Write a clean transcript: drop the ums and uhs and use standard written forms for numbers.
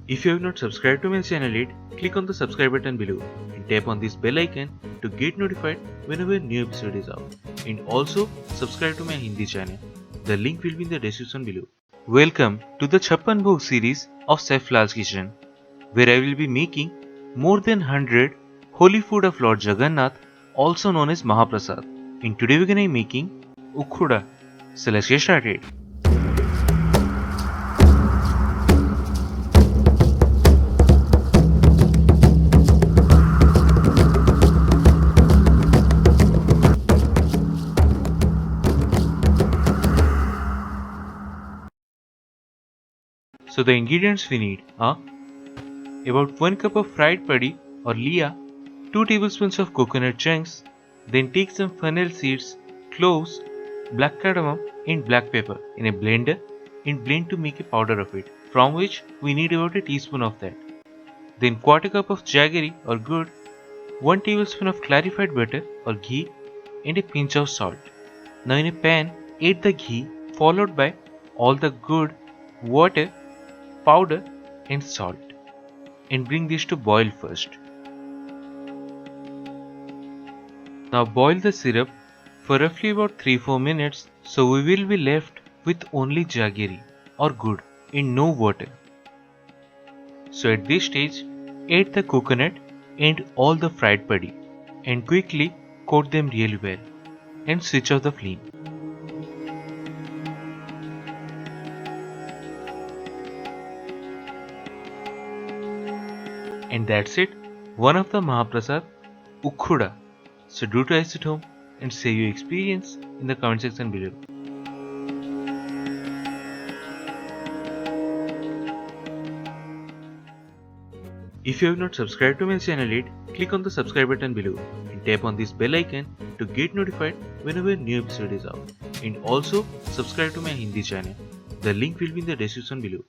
If you have not subscribed to my channel yet, click on the subscribe button below and tap on this bell icon to get notified whenever a new episode is out. And also subscribe to my Hindi channel. The link will be in the description below. Welcome to the CHAPPAN BHOG series of Chef Lall's kitchen, where I will be making more than 100 holy food of Lord Jagannath, also known as Mahaprasad. And today we're gonna be making Ukhuda. So let's get started. So the ingredients we need are about 1 cup of fried paddy or LIA, 2 tablespoons of coconut chunks, then take some fennel seeds, cloves, black cardamom and black pepper in a blender and blend to make a powder of it, from which we need about a teaspoon of that. Then quarter cup of Jaggery or GUD, 1 tablespoon of clarified butter or ghee and a pinch of salt. Now in a pan, add the ghee followed by all the GUD, water, powder and salt, and bring this to boil first. Now boil the syrup for roughly about 3-4 minutes, so we will be left with only Jaggery or GUD and no water. So at this stage, add the coconut and all the fried paddy and quickly coat them really well and switch off the flame. And that's it, one of the Mahaprasad, Ukhuda. So do try it at home and share your experience in the comment section below. If you have not subscribed to my channel yet, click on the subscribe button below and tap on this bell icon to get notified whenever a new episode is out. And also subscribe to my Hindi channel. The link will be in the description below.